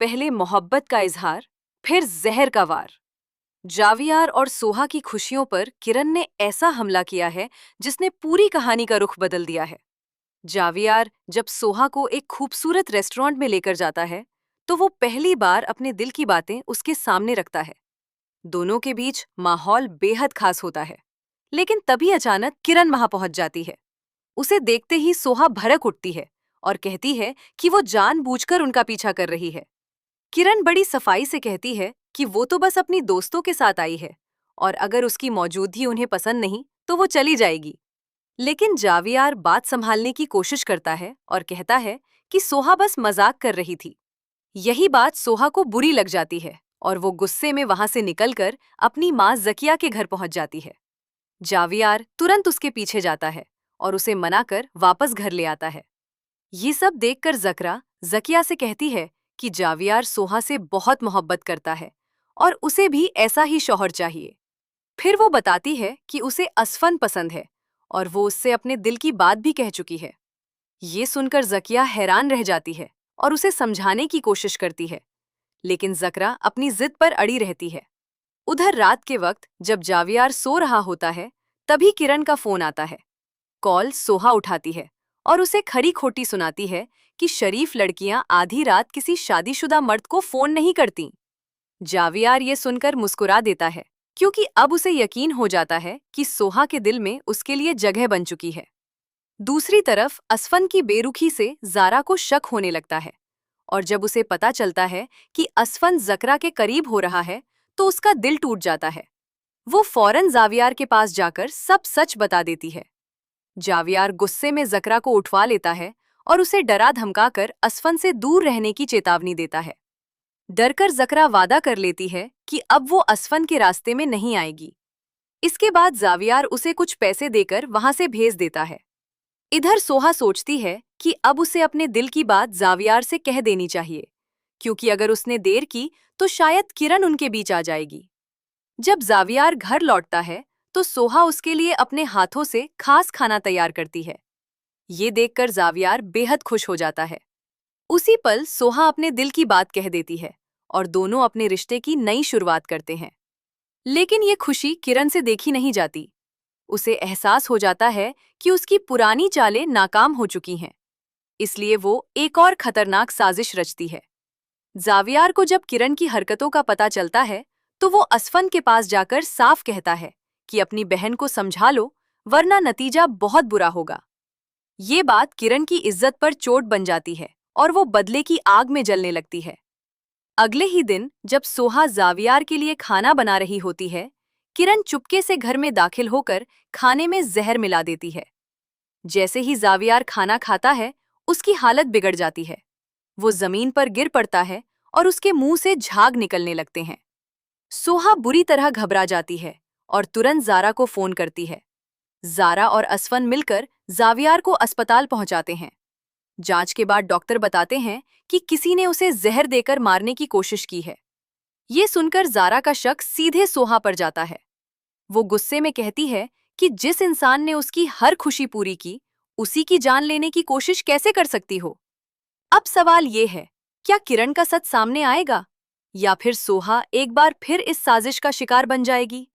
पहले मोहब्बत का इजहार, फिर जहर का वार। जावियार और सोहा की खुशियों पर किरण ने ऐसा हमला किया है जिसने पूरी कहानी का रुख बदल दिया है। जावियार जब सोहा को एक खूबसूरत रेस्टोरेंट में लेकर जाता है, तो वो पहली बार अपने दिल की बातें उसके सामने रखता है। दोनों के बीच माहौल बेहद खास होता है। लेकिन तभी अचानक किरण वहां पहुंच जाती है। उसे देखते ही सोहा भड़क उठती है और कहती है कि वो जानबूझकर उनका पीछा कर रही है। किरण बड़ी सफाई से कहती है कि वो तो बस अपनी दोस्तों के साथ आई है और अगर उसकी मौजूदगी उन्हें पसंद नहीं तो वो चली जाएगी। लेकिन जावियार बात संभालने की कोशिश करता है और कहता है कि सोहा बस मजाक कर रही थी। यही बात सोहा को बुरी लग जाती है और वो गुस्से में वहां से निकलकर अपनी माँ जकिया के घर पहुंच जाती है। जावियार तुरंत उसके पीछे जाता है और उसे मनाकर वापस घर ले आता है। ये सब देखकर जकरा जकिया से कहती है कि जावियार सोहा से बहुत मोहब्बत करता है और उसे भी ऐसा ही शौहर चाहिए। फिर वो बताती है कि उसे असफन पसंद है और वो उससे अपने दिल की बात भी कह चुकी है। ये सुनकर जकिया हैरान रह जाती है और उसे समझाने की कोशिश करती है, लेकिन जकरा अपनी जिद पर अड़ी रहती है। उधर रात के वक्त जब जावियार सो रहा होता है, तभी किरण का फोन आता है। कॉल सोहा उठाती है और उसे खरी खोटी सुनाती है कि शरीफ लड़कियां आधी रात किसी शादीशुदा मर्द को फोन नहीं करती। जावियार ये सुनकर मुस्कुरा देता है, क्योंकि अब उसे यकीन हो जाता है कि सोहा के दिल में उसके लिए जगह बन चुकी है। दूसरी तरफ असफन की बेरुखी से जारा को शक होने लगता है और जब उसे पता चलता है कि असफन जकरा के करीब हो रहा है, तो उसका दिल टूट जाता है। वो फौरन जावियार के पास जाकर सब सच बता देती है। जावियार गुस्से में जकरा को उठवा लेता है और उसे डरा धमकाकर असफन से दूर रहने की चेतावनी देता है। डरकर जकरा वादा कर लेती है कि अब वो असफन के रास्ते में नहीं आएगी। इसके बाद जावियार उसे कुछ पैसे देकर वहां से भेज देता है। इधर सोहा सोचती है कि अब उसे अपने दिल की बात जावियार से कह देनी चाहिए, क्योंकि अगर उसने देर की तो शायद किरण उनके बीच आ जाएगी। जब जावियार घर लौटता है, तो सोहा उसके लिए अपने हाथों से खास खाना तैयार करती है। ये देखकर जावियार बेहद खुश हो जाता है। उसी पल सोहा अपने दिल की बात कह देती है और दोनों अपने रिश्ते की नई शुरुआत करते हैं। लेकिन ये खुशी किरण से देखी नहीं जाती। उसे एहसास हो जाता है कि उसकी पुरानी चालें नाकाम हो चुकी हैं। इसलिए वो एक और खतरनाक साजिश रचती है। जावियार को जब किरण की हरकतों का पता चलता है, तो वो असफन के पास जाकर साफ कहता है कि अपनी बहन को समझा लो, वरना नतीजा बहुत बुरा होगा। ये बात किरण की इज्जत पर चोट बन जाती है और वो बदले की आग में जलने लगती है। अगले ही दिन जब सोहा जावियार के लिए खाना बना रही होती है, किरण चुपके से घर में दाखिल होकर खाने में जहर मिला देती है। जैसे ही जावियार खाना खाता है, उसकी हालत बिगड़ जाती है। वो जमीन पर गिर पड़ता है और उसके मुंह से झाग निकलने लगते हैं। सोहा बुरी तरह घबरा जाती है और तुरंत जारा को फोन करती है। जारा और असफन मिलकर जावियार को अस्पताल पहुंचाते हैं। जांच के बाद डॉक्टर बताते हैं कि किसी ने उसे जहर देकर मारने की कोशिश की है। ये सुनकर जारा का शक सीधे सोहा पर जाता है। वो गुस्से में कहती है कि जिस इंसान ने उसकी हर खुशी पूरी की, उसी की जान लेने की कोशिश कैसे कर सकती हो। अब सवाल ये है, क्या किरण का सच सामने आएगा या फिर सोहा एक बार फिर इस साजिश का शिकार बन जाएगी?